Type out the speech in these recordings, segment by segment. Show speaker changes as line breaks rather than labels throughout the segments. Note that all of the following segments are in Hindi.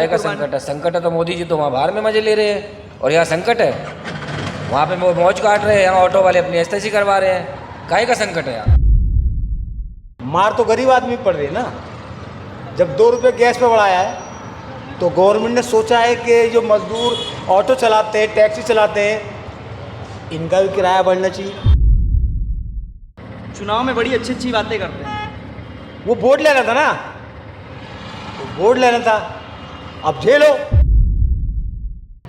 काय का संकट है? संकट है तो मोदी जी तो वहाँ बाहर में मजे ले रहे हैं और यहाँ संकट है, वहाँ पे वो मौज काट रहे हैं, यहाँ ऑटो वाले अपनी एस्तेसी करवा रहे हैं। काय का संकट है यहाँ?
मार तो गरीब आदमी पड़ रही है ना। जब 2 रुपये गैस पे बढ़ाया है तो गवर्नमेंट ने सोचा है कि जो मजदूर ऑटो चलाते हैं, टैक्सी चलाते हैं, इनका भी किराया बढ़ना चाहिए।
चुनाव में बड़ी अच्छी अच्छी बातें करते हैं।
वो वोट लेना था ना, तो वोट लेना था, अब झेलो।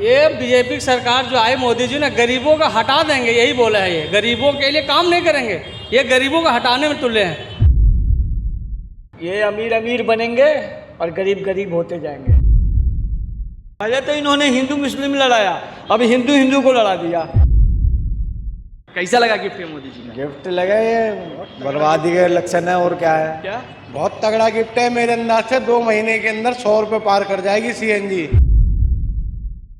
ये बीजेपी की सरकार जो आई मोदी जी ने गरीबों का हटा देंगे, यही बोला है। ये गरीबों के लिए काम नहीं करेंगे, ये गरीबों को हटाने में तुले हैं।
ये अमीर अमीर बनेंगे और गरीब गरीब होते जाएंगे। पहले तो इन्होंने हिंदू मुस्लिम लड़ाया, अब हिंदू हिंदू को लड़ा दिया।
कैसा लगा गिफ्ट मोदी जी का?
गिफ्ट लगे, ये बर्बादी के लक्षण है और क्या है।
क्या
बहुत तगड़ा गिफ्ट है। मेरे अंदाज से 2 महीने के अंदर 100 रुपये पार कर जाएगी सीएनजी।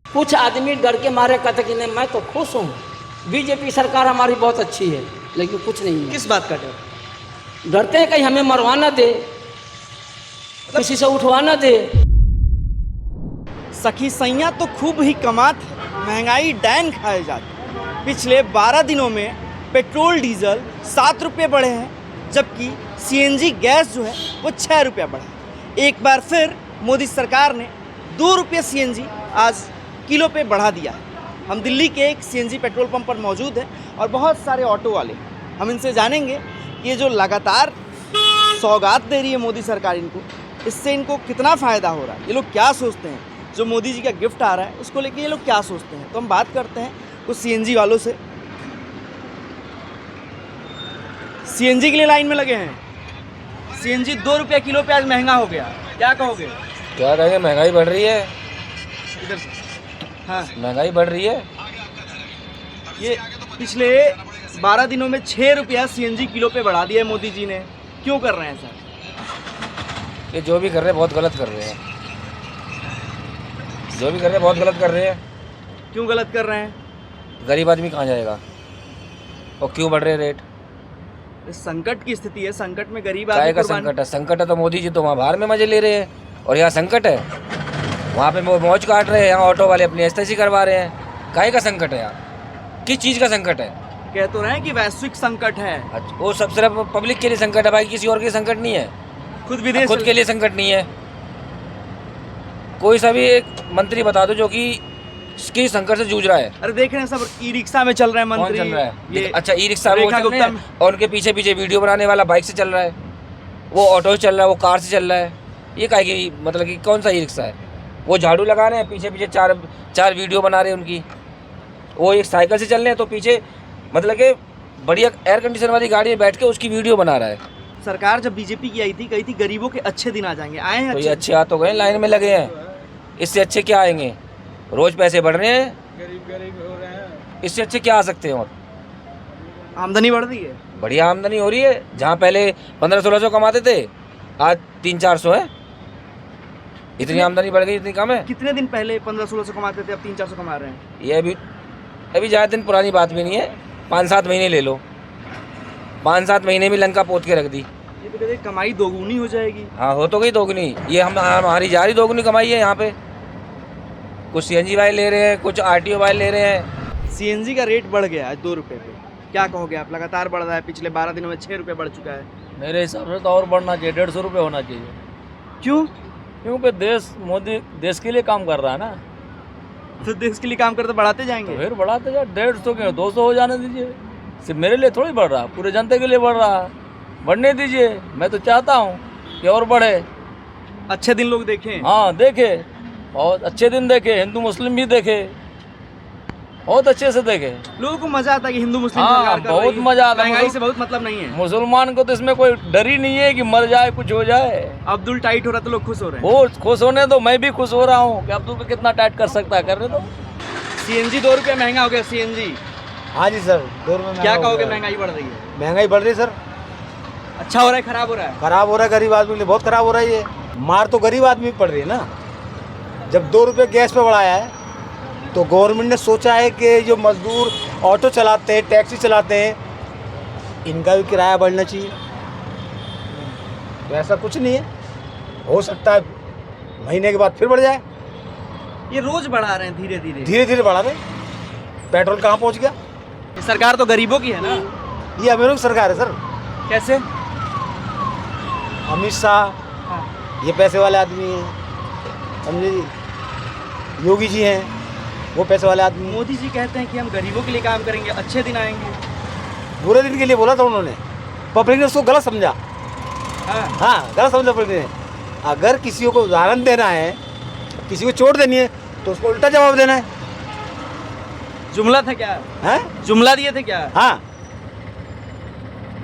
कुछ आदमी डर के मारे कहते कि नहीं मैं तो खुश हूँ, बीजेपी सरकार हमारी बहुत अच्छी है, लेकिन कुछ नहीं है।
किस बात का डर?
डरते हैं कहीं हमें मरवा ना दे, किसी से उठवा ना दे।
सखी सैया तो खूब ही कमात है, महंगाई डैन खाए जाते। पिछले 12 दिनों में पेट्रोल डीजल 7 रुपये बढ़े हैं, जबकि सीएनजी गैस जो है वो 6 रुपये बढ़ा। एक बार फिर मोदी सरकार ने 2 रुपये सीएनजी आज किलो पे बढ़ा दिया है। हम दिल्ली के एक सीएनजी पेट्रोल पंप पर मौजूद हैं और बहुत सारे ऑटो वाले, हम इनसे जानेंगे कि ये जो लगातार सौगात दे रही है मोदी सरकार इनको, इससे इनको कितना फ़ायदा हो रहा है, ये लोग क्या सोचते हैं। जो मोदी जी का गिफ्ट आ रहा है उसको लेके ये लोग क्या सोचते हैं, तो हम बात करते हैं कुछ सीएनजी वालों से। सीएनजी के लिए लाइन में लगे हैं। सीएनजी 2 रुपये किलो पे आज महंगा हो गया, क्या कहोगे?
क्या कहेंगे, महंगाई बढ़ रही है।
इधर से। हाँ,
महंगाई बढ़ रही है।
ये पिछले 12 दिनों में 6 रुपया सीएनजी किलो पे बढ़ा दिया है मोदी जी ने। क्यों कर रहे हैं सर?
ये जो भी कर रहे हैं बहुत गलत कर रहे हैं, जो भी कर रहे हैं बहुत गलत कर रहे हैं।
क्यों गलत कर रहे हैं?
गरीब आदमी कहाँ जाएगा और क्यों बढ़ रहे हैं रेट?
इस संकट की स्थिति है, संकट में गरीब
काय
आदमी
का
कुर्बानी।
संकट है? संकट है तो मोदी जी तो वहाँ बाहर में मजे ले रहे हैं और यहाँ संकट है, वहाँ पे वो मौज काट रहे हैं, यहाँ ऑटो वाले अपनी एस्तेसी करवा रहे हैं। काय का संकट है यहाँ? किस चीज़ का संकट है?
कह तो रहे हैं कि वैश्विक संकट है।
अच्छा, वो सब सिर्फ पब्लिक के लिए संकट है भाई, किसी और के लिए संकट नहीं है।
खुद विदेश
खुद के लिए संकट नहीं है। कोई सा भी एक मंत्री बता दो जो कि इसके संकट से जूझ रहा है।
अरे देख रहे हैं सब ई रिक्शा में चल रहे हैं
कौन
मंत्री।
चल रहा है?
ये
अच्छा, ई रिक्शा में वो
रेखा
चल रहे
गुप्ता
हैं और उनके पीछे पीछे वीडियो बनाने वाला बाइक से चल रहा है, वो ऑटो से चल रहा है, वो कार से चल रहा है। ये काय की मतलब कि कौन सा ई रिक्शा है? वो झाड़ू लगा रहे हैं, पीछे पीछे चार वीडियो बना रहे हैं उनकी। वो एक साइकिल से चल रहे हैं तो पीछे मतलब कि बढ़िया एयर कंडीशन वाली गाड़ी में बैठ के उसकी वीडियो बना रहा है।
सरकार जब बीजेपी की आई थी, कही थी गरीबों के अच्छे दिन आ जाएंगे। आए हैं
तो ये अच्छे आ तो गए, लाइन में लगे हैं, इससे अच्छे क्या आएंगे? रोज पैसे बढ़ रहे हैं, इससे अच्छे क्या आ सकते हैं? और
आमदनी बढ़ रही है,
बढ़िया आमदनी हो रही है। जहाँ पहले 1500-1600 कमाते थे, आज 300-400 है। इतनी आमदनी बढ़ गई, इतनी कम है।
कितने दिन पहले 1500-1600 कमाते थे, अब 300-400 कमा रहे हैं।
ये अभी ज़्यादा दिन पुरानी बात भी नहीं है, 5-7 महीने ले लो, 5-7 महीने में लंका पोत के रख दी।
ये तो कहते हैं कमाई दोगुनी हो जाएगी।
हाँ, हो तो गई दोगुनी। ये हमारी जा रही दोगुनी कमाई है यहाँ पे। कुछ सीएनजी वाले ले रहे हैं, कुछ आरटीओ वाले ले रहे हैं।
सीएनजी का रेट बढ़ गया है 2 रुपये पे, क्या कहोगे आप? लगातार बढ़ रहा है, पिछले 12 दिनों में 6 रुपये बढ़ चुका है।
मेरे हिसाब से तो और बढ़ना चाहिए, 150 रुपये होना चाहिए।
क्यों?
क्योंकि मोदी देश के लिए काम कर रहा है ना,
तो देश के लिए काम करते बढ़ाते
तो
जाएंगे।
फिर बढ़ाते जाओ। 150 क्यों, 200 हो जाने दीजिए। सिर्फ मेरे लिए थोड़ी बढ़ रहा, पूरे जनता के लिए बढ़ रहा है, बढ़ने दीजिए। मैं तो चाहता हूँ कि और बढ़े,
अच्छे दिन लोग देखें।
हाँ देखे, बहुत अच्छे दिन देखे, हिंदू मुस्लिम भी देखे, बहुत अच्छे से देखे।
लोगों को मजा आता है कि हिंदू मुस्लिम
हाँ,
सरकार कर
बहुत
रही है।
मजा आता है।
महंगाई से बहुत मतलब नहीं है।
मुसलमान को तो इसमें कोई डर ही नहीं है कि मर जाए, कुछ हो जाए।
अब्दुल टाइट हो रहा तो लोग खुश हो रहे हैं।
वो खुश होने दो, मैं भी खुश हो रहा हूँ कि अब्दुल को कितना टाइट कर सकता है, करने दो।
सीएनजी 2 रुपये महंगा हो गया। सीएनजी
हाँ जी सर, 2 रुपये।
क्या कहोगे? महंगाई बढ़ रही है।
महंगाई बढ़ रही है सर।
अच्छा हो रहा है, खराब हो रहा है?
खराब हो रहा है, गरीब आदमी के लिए बहुत खराब हो रहा है। ये मार तो गरीब आदमी पड़ रही है ना। जब 2 रुपये गैस पे बढ़ाया है तो गवर्नमेंट ने सोचा है कि जो मजदूर ऑटो चलाते हैं, टैक्सी चलाते हैं, इनका भी किराया बढ़ना चाहिए। तो ऐसा कुछ नहीं है, हो सकता है महीने के बाद फिर बढ़ जाए।
ये रोज बढ़ा रहे हैं धीरे धीरे।
धीरे धीरे बढ़ा रहे। पेट्रोल कहाँ पहुँच गया?
ये सरकार तो गरीबों की है ना।
ये अमीरों की सरकार है सर।
कैसे?
अमित शाह ये पैसे वाले आदमी हैं, समझे जी। योगी जी हैं वो पैसे वाले आदमी हैं।
मोदी जी कहते हैं कि हम गरीबों के लिए काम करेंगे, अच्छे दिन आएंगे।
बुरे दिन के लिए बोला था उन्होंने, पब्लिक ने उसको गलत समझा। हाँ गलत समझा पब्लिक ने। अगर किसी को उदाहरण देना है, किसी को चोट देनी है तो उसको उल्टा जवाब देना है।
जुमला था क्या?
हैं?
जुमला दिए थे क्या?
हाँ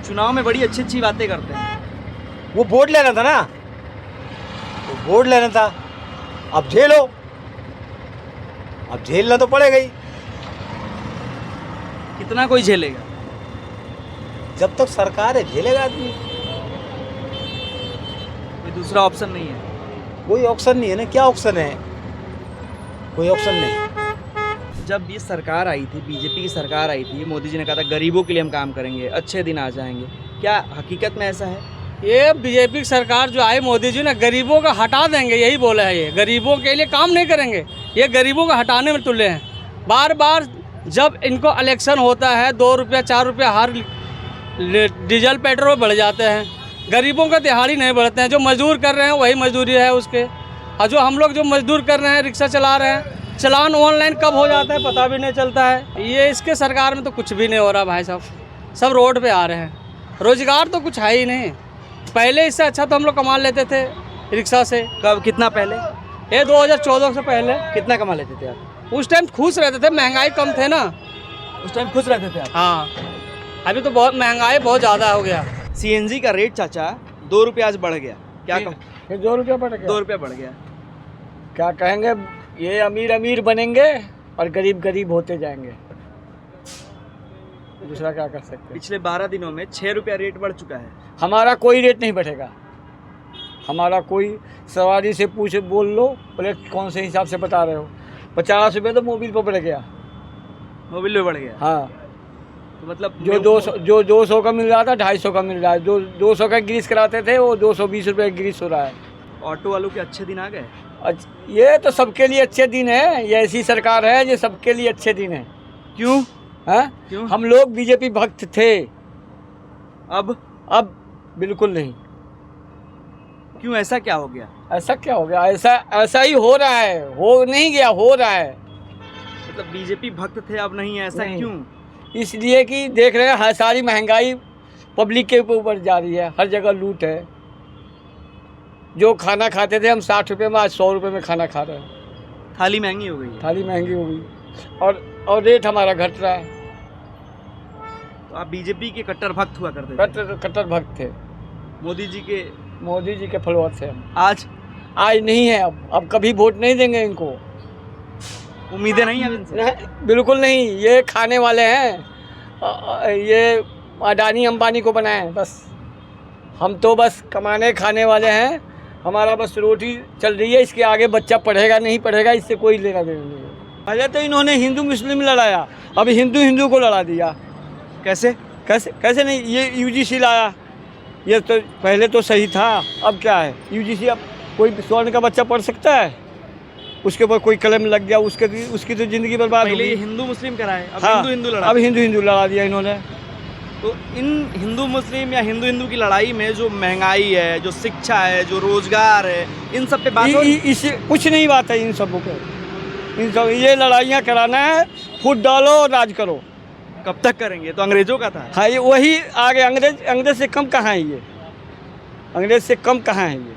चुनाव में बड़ी अच्छी अच्छी बातें करते हैं।
वो वोट लेना था ना, वो वोट लेना था। अब झेलो, अब झेलना तो पड़ेगा ही।
कितना कोई झेलेगा?
जब तक सरकार है झेलेगा आदमी।
कोई दूसरा ऑप्शन नहीं है।
कोई ऑप्शन नहीं है ना। क्या ऑप्शन है? कोई ऑप्शन नहीं।
जब ये सरकार आई थी, बीजेपी की सरकार आई थी, मोदी जी ने कहा था गरीबों के लिए हम काम करेंगे, अच्छे दिन आ जाएंगे। क्या हकीकत में ऐसा है?
ये बीजेपी की सरकार जो आई मोदी जी ने गरीबों का हटा देंगे यही बोला है। ये गरीबों के लिए काम नहीं करेंगे, ये गरीबों का हटाने में तुले हैं। बार बार जब इनको इलेक्शन होता है 2 रुपया 4 रुपया हर डीजल पेट्रोल बढ़ जाते हैं, गरीबों का दिहाड़ी नहीं बढ़ते हैं। जो मजदूर कर रहे हैं वही मजदूरी है उसके, और जो हम लोग जो मजदूर कर रहे हैं, रिक्शा चला रहे हैं, चलान ऑनलाइन कब हो जाता है पता भी नहीं चलता है। ये इसके सरकार में तो कुछ भी नहीं हो रहा भाई साहब, सब रोड पे आ रहे हैं। रोजगार तो कुछ है ही नहीं। पहले इससे अच्छा तो हम लोग कमा लेते थे रिक्शा से।
कब? कितना पहले?
ये 2014 से पहले
कितना कमा लेते थे आप?
उस टाइम खुश रहते थे, महंगाई कम थे ना
उस टाइम खुश रहते थे आप?
हाँ, अभी तो बहुत महंगाई बहुत ज़्यादा हो गया।
सीएनजी का रेट चाचा 2 रुपये आज बढ़ गया। क्या कम?
फिर 2 रुपया बढ़ गया।
2 रुपये बढ़ गया।
क्या कहेंगे, ये अमीर अमीर बनेंगे और गरीब गरीब होते जाएंगे। दूसरा क्या कर सकते हैं?
पिछले 12 दिनों में 6 रुपया रेट बढ़ चुका है।
हमारा कोई रेट नहीं बढ़ेगा। हमारा कोई सवारी से पूछे बोल लो, बोले कौन से हिसाब से बता रहे हो। 50 रुपये तो मोबिल पर बढ़ गया।
मोबिल में बढ़ गया।
हाँ,
तो मतलब
जो 200 का मिल रहा था 250 का मिल रहा है। जो 200 का ग्रीस कराते थे वो 220 रुपये ग्रीस हो रहा है।
ऑटो वालों के अच्छे दिन आ गए।
ये तो सबके लिए अच्छे दिन है। ये ऐसी सरकार है जो सबके लिए अच्छे दिन है।
क्यों?
हाँ,
क्यों?
हम लोग बीजेपी भक्त थे,
अब
बिल्कुल नहीं।
क्यों? ऐसा क्या हो गया?
ऐसा क्या हो गया? ऐसा ही हो रहा है। हो नहीं गया, हो रहा है।
मतलब बीजेपी भक्त थे अब नहीं है, ऐसा
नहीं।
क्यों?
इसलिए कि देख रहे हैं सारी महंगाई पब्लिक के ऊपर जा रही है। हर जगह लूट है। जो खाना खाते थे हम 60 रुपये में, आज 100 रुपये में खाना खा रहे हैं।
थाली महंगी हो गई है।
थाली महंगी हो गई और रेट हमारा घट रहा है।
तो आप बीजेपी के कट्टर भक्त हुआ करते थे।
कट्टर भक्त थे।
मोदी जी के
फॉलोअर थे हम।
आज
नहीं है। अब कभी वोट नहीं देंगे इनको।
उम्मीदें नहीं है इनसे?
नहीं, बिल्कुल नहीं। ये खाने वाले हैं। ये अडानी अंबानी को बनाए बस। हम तो बस कमाने खाने वाले हैं। हमारा बस रोटी चल रही है। इसके आगे बच्चा पढ़ेगा नहीं पढ़ेगा, इससे कोई लेना देना नहीं है। पहले तो इन्होंने हिंदू मुस्लिम लड़ाया, अब हिंदू को लड़ा दिया।
कैसे?
कैसे नहीं, ये यूजीसी लाया। ये तो पहले तो सही था, अब क्या है यूजीसी? अब कोई स्वर्ण का बच्चा पढ़ सकता है? उसके ऊपर कोई कलम लग गया, उसकी तो ज़िंदगी बर्बाद हो
पहले ये
गई।
हिंदू मुस्लिम कराए, अब
हाँ,
हिंदू लड़ा।
अब हिंदू लड़ा दिया इन्होंने।
तो इन हिंदू मुस्लिम या हिंदू की लड़ाई में जो महंगाई है, जो शिक्षा है, जो रोजगार है, इन सब पे बात हो रही?
इससे कुछ नहीं बात है इन सबों पे। इन सब ये लड़ाइयाँ कराना है, फूट डालो और राज करो।
कब तक करेंगे? तो अंग्रेजों का था।
हाँ, ये वही आगे अंग्रेज से कम कहाँ है ये? अंग्रेज से कम कहाँ है ये?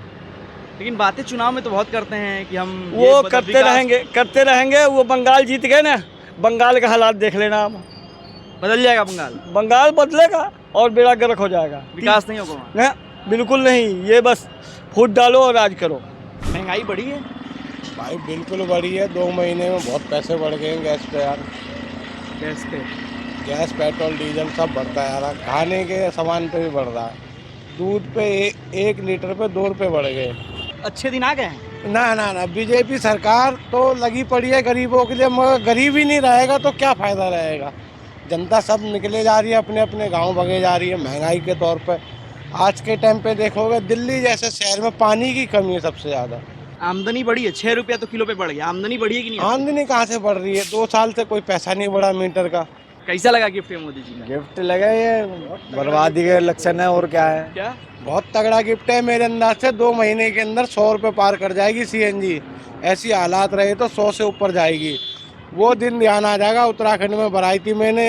लेकिन बातें चुनाव में तो बहुत करते हैं कि हम
वो करते रहेंगे। वो बंगाल जीत गए ना, बंगाल का हालात देख लेना। आप
बदल जाएगा
बंगाल बदलेगा और बेड़ा गर्क हो जाएगा।
विकास नहीं होगा वहाँ।
ना, बिल्कुल नहीं। ये बस फूट डालो और राज करो।
महंगाई बढ़ी है
भाई, बिल्कुल बढ़ी है। 2 महीने में बहुत पैसे बढ़ गए हैं गैस पे यार।
गैस पे?
गैस, पेट्रोल, डीजल सब बढ़ता है यार। खाने के सामान पे भी बढ़ रहा है। दूध पे 1 लीटर पे 2 रुपये बढ़ गए।
अच्छे दिन आ गए हैं?
ना, बीजेपी सरकार तो लगी पड़ी है गरीबों के लिए, मगर गरीब ही नहीं रहेगा तो क्या फ़ायदा रहेगा। जनता सब निकले जा रही है, अपने अपने गांव भगे जा रही है महंगाई के तौर पे। आज के टाइम पे देखोगे दिल्ली जैसे शहर में पानी की कमी है सबसे ज़्यादा।
आमदनी बढ़ी है, 6 रुपया तो किलो पे बढ़ गया, आमदनी बढ़ी है कि नहीं?
आमदनी कहाँ से बढ़ रही है? 2 साल से कोई पैसा नहीं बढ़ा मीटर का।
कैसा लगा गिफ्ट है मोदी जी का?
गिफ्ट लगा ये बर्बादी का इलेक्शन है और क्या है।
क्या?
बहुत तगड़ा गिफ्ट है। मेरे अंदाज से 2 महीने के अंदर 100 रुपये पार कर जाएगी सीएनजी। ऐसी हालात रहे तो 100 से ऊपर जाएगी। वो दिन ध्यान आ जाएगा। उत्तराखंड में भराई थी मैंने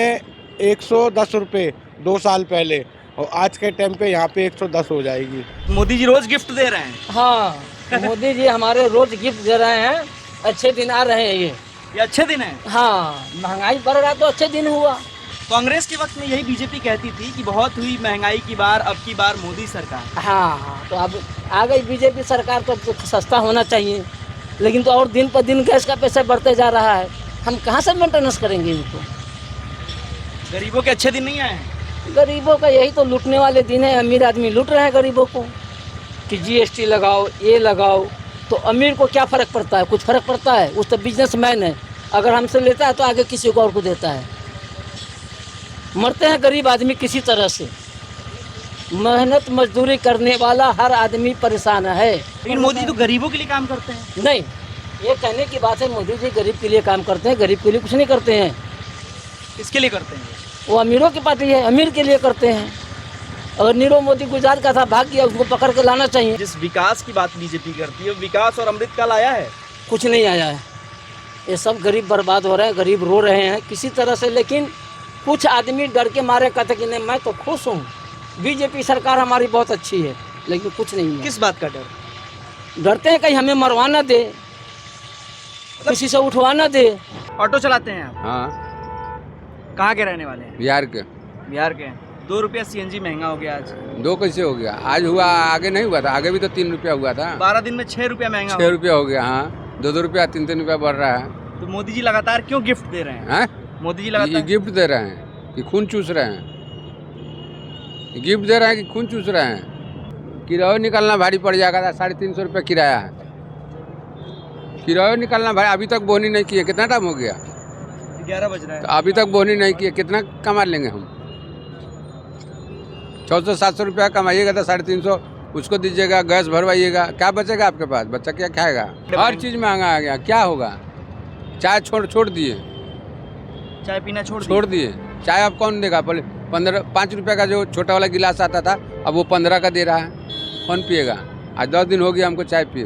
110 रुपये 2 साल पहले, और आज के टाइम पे यहाँ पे 110 हो जाएगी।
मोदी जी रोज गिफ्ट दे रहे हैं।
हाँ, मोदी जी हमारे रोज गिफ्ट दे रहे हैं। अच्छे दिन आ रहे हैं
ये अच्छे दिन है।
हाँ, महंगाई बढ़ रहा तो अच्छे दिन हुआ।
कांग्रेस के वक्त में यही बीजेपी कहती थी कि बहुत हुई महंगाई की बार, अब की बार मोदी सरकार।
हाँ, तो अब आ गई बीजेपी सरकार, तो सस्ता होना चाहिए। लेकिन तो और दिन पर दिन गैस का पैसा बढ़ते जा रहा है, हम कहाँ से मेंटेनेंस करेंगे इनको?
गरीबों के अच्छे दिन नहीं आए हैं।
गरीबों का यही तो लूटने वाले दिन है। अमीर आदमी लूट रहे हैं गरीबों को कि जीएसटी लगाओ, ये लगाओ। तो अमीर को क्या फ़र्क पड़ता है? कुछ फ़र्क पड़ता है? उस तो बिजनेसमैन है, अगर हमसे लेता है तो आगे किसी को और को देता है। मरते हैं गरीब आदमी किसी तरह से। मेहनत मजदूरी करने वाला हर आदमी परेशान है।
लेकिन मोदी तो गरीबों के लिए काम करते हैं।
नहीं, ये कहने की बात है मोदी जी गरीब के लिए काम करते हैं, गरीब के लिए कुछ नहीं करते हैं।
किसके लिए करते हैं?
वो अमीरों की पार्टी है, अमीर के लिए करते हैं। अगर नीरव मोदी गुजरात का था, भाग गया, उसको पकड़ के लाना चाहिए।
जिस विकास की बात बीजेपी करती है, विकास और अमृतकाल आया है?
कुछ नहीं आया है। ये सब गरीब बर्बाद हो रहे हैं, गरीब रो रहे हैं किसी तरह से। लेकिन कुछ आदमी डर के मारे कहते कि नहीं मैं तो खुश हूँ, बीजेपी सरकार हमारी बहुत अच्छी है, लेकिन कुछ नहीं है।
किस बात का डर?
डरते हैं कहीं हमें मरवा ना दे, किसी से उठवा ना दे।
ऑटो चलाते हैं आप?
हाँ,
कहाँ के रहने वाले हैं?
बिहार के।
बिहार के। 2 रुपया सीएनजी महंगा हो गया आज।
2 कैसे हो गया? आज हुआ, आगे नहीं हुआ था। आगे भी तो 3 रुपया हुआ था।
12 दिन में 6 रुपया महंगा
6 रुपया हो गया। हाँ, 2 रुपया 3 रुपया बढ़ रहा है।
तो मोदी जी लगातार क्यों गिफ्ट दे रहे हैं?
हैं?
मोदी जी
ये
लगातार
गिफ्ट दे रहे हैं कि खून चूस रहे हैं? गिफ्ट दे रहे हैं कि खून चूस रहे हैं? किराया निकालना भारी पड़ जाएगा। 350 रुपया किराया है। किराया निकालना भाई, अभी तक बोहनी नहीं किए। कितना टाइम हो गया?
11 बज रहा है।
तो अभी तक बोहनी नहीं किए, कितना कमा लेंगे हम? 600-700 रुपया कमाइएगा तो 350 उसको दीजिएगा, गैस भरवाइएगा, क्या बचेगा आपके पास? बच्चा क्या खाएगा? हर चीज़ महंगा आ गया, क्या होगा? चाय छोड़ दिए,
चाय पीना
छोड़ दिए। चाय अब कौन देगा? पहले 5 रुपये का जो छोटा वाला गिलास आता था, अब वो 15 का दे रहा है। कौन पिएगा? आज 10 दिन हो गया हमको चाय पिए।